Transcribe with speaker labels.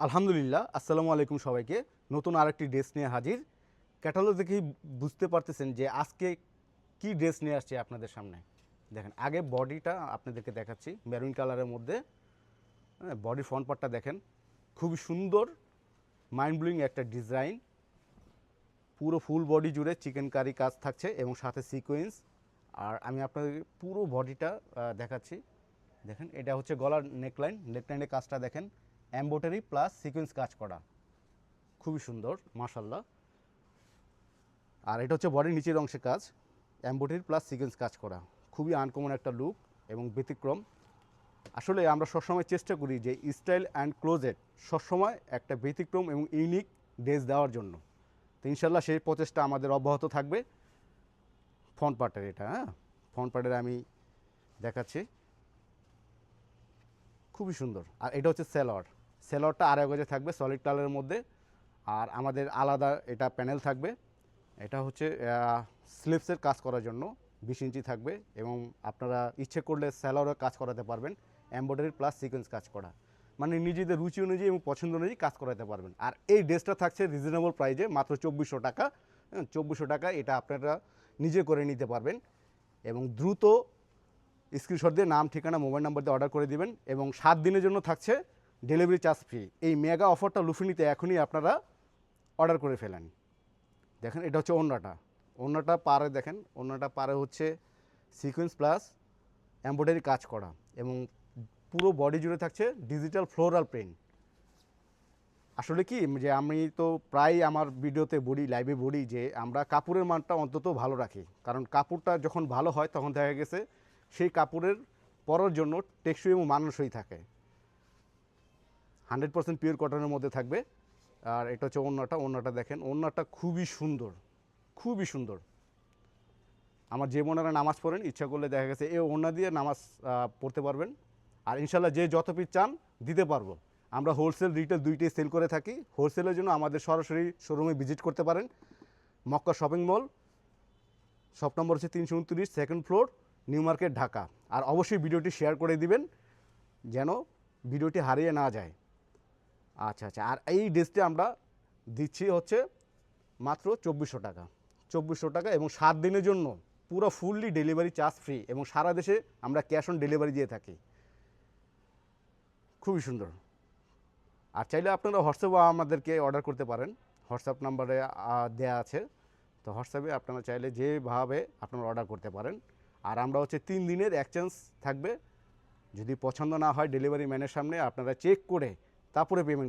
Speaker 1: আলহামদুলিল্লাহ, আসসালামু আলাইকুম সবাইকে। নতুন আরেকটি ড্রেস নিয়ে হাজির। ক্যাটালগ দেখেই বুঝতে পারতেছেন যে আজকে কি ড্রেস নিয়ে আসছে আপনাদের সামনে। দেখেন, আগে বডিটা আপনাদেরকে দেখাচ্ছি মেরুন কালারের মধ্যে। হ্যাঁ, বডি ফ্রন্ট পার্টটা দেখেন, খুবই সুন্দর মাইন্ড ব্লোয়িং একটা ডিজাইন। পুরো ফুল বডি জুড়ে চিকেন কারি কাজ থাকছে এবং সাথে সিকোয়েন্স। আর আমি আপনাদের পুরো বডিটা দেখাচ্ছি। দেখেন, এটা হচ্ছে গলার নেকলাইন। নেকলাইনের কাজটা দেখেন, এমব্রয়ডারি প্লাস সিকোয়েন্স কাজ করা, খুবই সুন্দর মাশাল্লাহ। আর এটা হচ্ছে বডির নিচের অংশে কাজ, এমব্রয়ডারি প্লাস সিকোয়েন্স কাজ করা, খুবই আনকমন একটা লুক এবং ব্যতিক্রম। আসলে আমরা সবসময় চেষ্টা করি যে স্টাইল অ্যান্ড ক্লোজেট সবসময় একটা ব্যতিক্রম এবং ইউনিক ড্রেস দেওয়ার জন্য। তো ইনশাল্লাহ সেই প্রচেষ্টা আমাদের অব্যাহত থাকবে। ফ্রন্ট পার্টের এটা, ফ্রন্ট পার্টের আমি দেখাচ্ছি, খুবই সুন্দর। আর এটা হচ্ছে সেলর। সেলরটা আড়াই গজে থাকবে সলিড কালারের মধ্যে। আর আমাদের আলাদা এটা প্যানেল থাকবে। এটা হচ্ছে স্লিভসের কাজ করার জন্য 20 ইঞ্চি থাকবে এবং আপনারা ইচ্ছে করলে সেলরও কাজ করাতে পারবেন, এমব্রয়ডারি প্লাস সিকোয়েন্স কাজ করা, মানে নিজেদের রুচি অনুযায়ী এবং পছন্দ অনুযায়ী কাজ করাতে পারবেন। আর এই ড্রেসটা থাকছে রিজনেবল প্রাইজে, মাত্র 2400 টাকা। 2400 টাকা এটা আপনারা নিজে করে নিতে পারবেন এবং দ্রুত স্ক্রিনশট দিয়ে নাম, ঠিকানা, মোবাইল নাম্বার দিয়ে অর্ডার করে দিবেন এবং 7 দিনের জন্য থাকছে ডেলিভারি চার্জ ফ্রি। এই মেগা অফারটা লুফে নিতে এখনই আপনারা অর্ডার করে ফেলেন। দেখেন, এটা হচ্ছে ওড়নাটা। ওড়নাটা পারে দেখেন, ওড়নাটা পারে হচ্ছে সিকোয়েন্স প্লাস এমব্রয়ডারি কাজ করা এবং পুরো বডি জুড়ে থাকছে ডিজিটাল ফ্লোরাল প্রিন্ট। আসলে কি যে আমি তো প্রায় আমার ভিডিওতে বলি, লাইভে বলি যে আমরা কাপড়ের মানটা অন্তত ভালো রাখি, কারণ কাপড়টা যখন ভালো হয় তখন দেখা গেছে সেই কাপড়ের পরার জন্য টেকসই এবং মানানসই থাকে। 100% পিওর কটনের মধ্যে থাকবে। আর এটা হচ্ছে ওড়নাটা। ওড়নাটা দেখেন, ওড়নাটা খুবই সুন্দর, খুবই সুন্দর। আমার যে বোনেরা নামাজ পড়েন, ইচ্ছা করলে দেখা গেছে এই ওড়না দিয়ে নামাজ পড়তে পারবেন। আর ইনশাল্লাহ যে যত পিস চান দিতে পারবো। আমরা হোলসেল রিটেল দুইটাই সেল করে থাকি। হোলসেলের জন্য আমাদের সরাসরি শোরুমে ভিজিট করতে পারেন, Mecca shopping mall, shop number হচ্ছে 329, second floor, new market, Dhaka. আর অবশ্যই ভিডিওটি শেয়ার করে দিবেন যেন ভিডিওটি হারিয়ে না যায়। আচ্ছা আচ্ছা, আর এই ড্রেসটি আমরা দিচ্ছি হচ্ছে মাত্র 2400 টাকা। 2400 টাকা এবং 7 দিনের জন্য পুরো ফুললি ডেলিভারি চার্জ ফ্রি এবং সারা দেশে আমরা ক্যাশ অন ডেলিভারি দিয়ে থাকি। খুবই সুন্দর। আর চাইলে আপনারা হোয়াটসঅ্যাপে আমাদেরকে অর্ডার করতে পারেন, হোয়াটসঅ্যাপ নাম্বারে দেয়া আছে। তো হোয়াটসঅ্যাপে আপনারা চাইলে যেভাবে আপনারা অর্ডার করতে পারেন। আর আমরা হচ্ছে 3 দিনের এক্সচেঞ্জ থাকবে। যদি পছন্দ না হয় ডেলিভারি ম্যানের সামনে আপনারা চেক করে তারপরে পেমেন্ট